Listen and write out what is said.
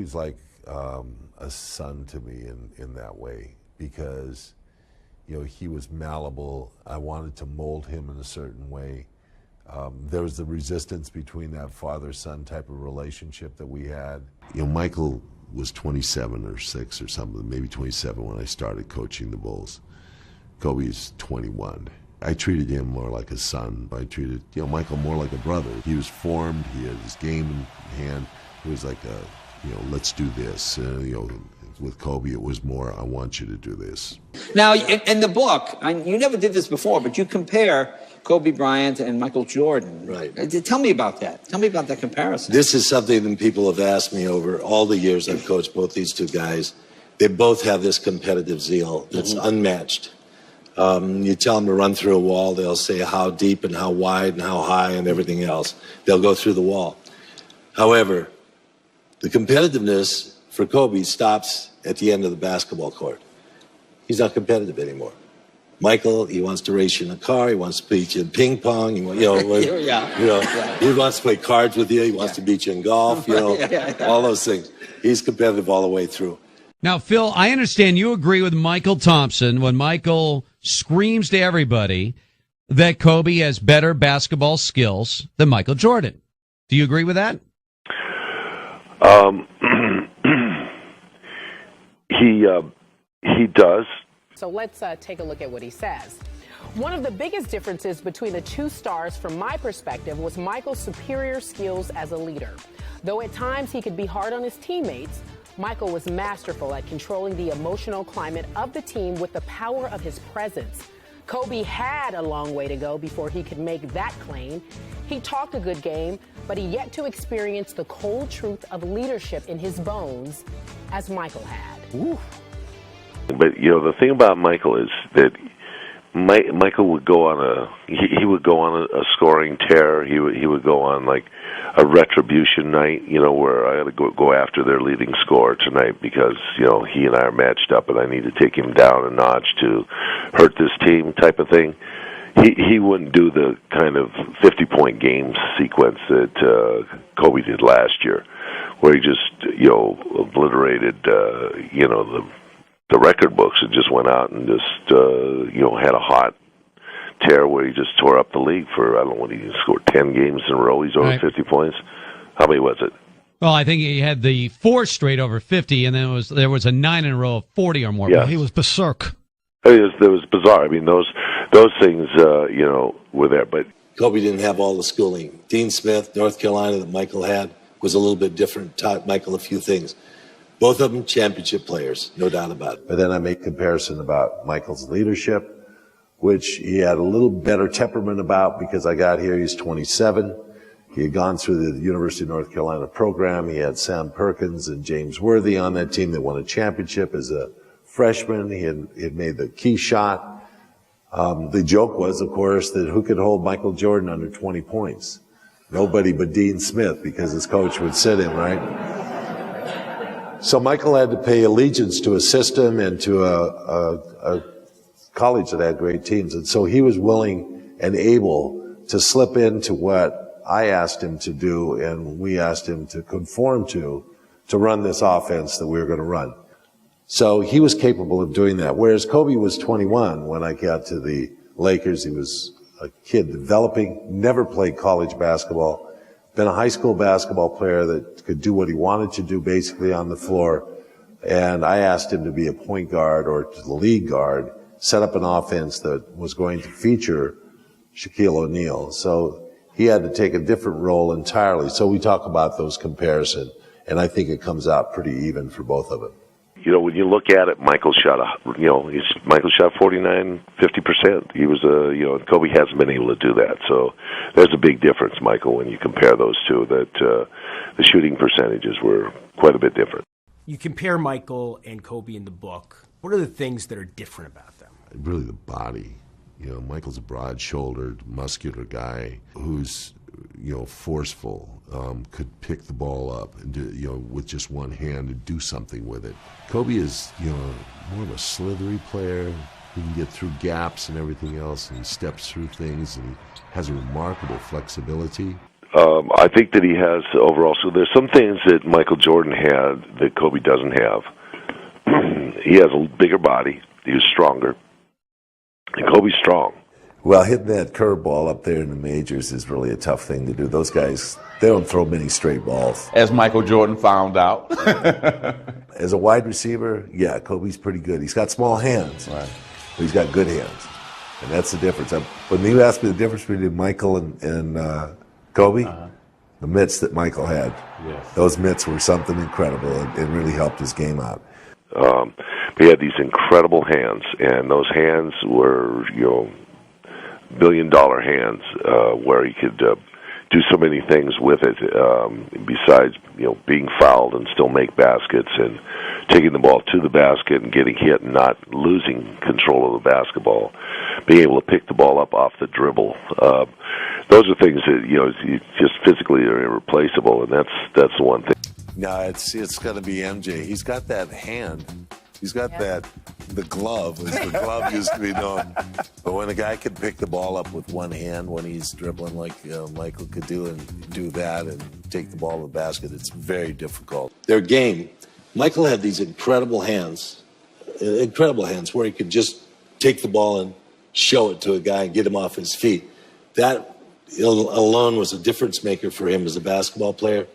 Kobe's like a son to me in that way, because he was malleable. I wanted to mold him in a certain way. There was the resistance between that father-son type of relationship that we had. Michael was 27 or 6 or something, maybe 27 when I started coaching the Bulls. Kobe's 21. I treated him more like a son. I treated Michael more like a brother. He was formed. He had his game in hand. It was like let's do this. With Kobe, it was more, I want you to do this. Now, in the book, you never did this before, but you compare Kobe Bryant and Michael Jordan. Right. Tell me about that. Tell me about that comparison. This is something that people have asked me over all the years I've coached both these two guys. They both have this competitive zeal that's unmatched. You tell them to run through a wall, they'll say how deep and how wide and how high and everything else. They'll go through the wall. However, the competitiveness for Kobe stops at the end of the basketball court. He's not competitive anymore. Michael, he wants to race you in a car. He wants to beat you in ping pong. He wants to play cards with you. He wants to beat you in golf. All those things. He's competitive all the way through. Now, Phil, I understand you agree with Michael Thompson when Michael screams to everybody that Kobe has better basketball skills than Michael Jordan. Do you agree with that? He does. So let's take a look at what he says. One of the biggest differences between the two stars, from my perspective, was Michael's superior skills as a leader. Though at times he could be hard on his teammates, Michael was masterful at controlling the emotional climate of the team with the power of his presence. Kobe had a long way to go before he could make that claim. He talked a good game, but he yet to experience the cold truth of leadership in his bones as Michael had. Ooh. But the thing about Michael is that Michael would go on he would go on a scoring tear. He would go on like a retribution night, where I got to go after their leading scorer tonight because he and I are matched up and I need to take him down a notch to hurt this team type of thing. He wouldn't do the kind of 50-point game sequence that Kobe did last year, where he just obliterated the record books and just went out and just had a hot tear where he just tore up the league for, I don't know what, he scored 10 games in a row. He's over 50 points. How many was it? Well, I think he had the 4 straight over 50, and then there was a 9 in a row of 40 or more. Yeah. He was berserk. It was bizarre. I mean, those things, were there. But Kobe didn't have all the schooling. Dean Smith, North Carolina, that Michael had, was a little bit different, taught Michael a few things. Both of them championship players, no doubt about it. But then I make comparison about Michael's leadership, which he had a little better temperament about because I got here, he's 27. He had gone through the University of North Carolina program. He had Sam Perkins and James Worthy on that team that won a championship as a freshman. He had made the key shot. The joke was, of course, that who could hold Michael Jordan under 20 points? Nobody but Dean Smith, because his coach would sit him, right? So Michael had to pay allegiance to a system and to a college that had great teams. And so he was willing and able to slip into what I asked him to do and we asked him to conform to run this offense that we were going to run. So he was capable of doing that. Whereas Kobe was 21 when I got to the Lakers. He was a kid developing, never played college basketball. Been a high school basketball player that could do what he wanted to do basically on the floor. And I asked him to be a point guard or the lead guard, set up an offense that was going to feature Shaquille O'Neal. So he had to take a different role entirely. So we talk about those comparisons, and I think it comes out pretty even for both of them. When you look at it, Michael shot 49, 50%. He was Kobe hasn't been able to do that. So there's a big difference, Michael, when you compare those two, that the shooting percentages were quite a bit different. You compare Michael and Kobe in the book. What are the things that are different about them? Really the body. Michael's a broad-shouldered, muscular guy who's, forceful, could pick the ball up and do, with just one hand and do something with it. Kobe is, more of a slithery player who can get through gaps and everything else, and he steps through things, and he has a remarkable flexibility. I think that he has overall. So there's some things that Michael Jordan had that Kobe doesn't have. He has a bigger body. He was stronger. And Kobe's strong. Well, hitting that curveball up there in the majors is really a tough thing to do. Those guys, they don't throw many straight balls. As Michael Jordan found out. As a wide receiver, yeah, Kobe's pretty good. He's got small hands, Right. but he's got good hands. And that's the difference. When you ask me the difference between Michael and Kobe, the mitts that Michael had, those mitts were something incredible. It really helped his game out. He had these incredible hands, and those hands were, billion-dollar hands, where he could do so many things with it. Besides, being fouled and still make baskets, and taking the ball to the basket and getting hit and not losing control of the basketball, being able to pick the ball up off the dribble. Those are things that just physically are irreplaceable, and that's the one thing. No, it's going to be MJ. He's got that hand. He's got the glove, as the glove used to be known. But when a guy can pick the ball up with one hand when he's dribbling like Michael could do, and do that and take the ball to the basket, it's very difficult. Their game, Michael had these incredible hands where he could just take the ball and show it to a guy and get him off his feet. That alone was a difference maker for him as a basketball player.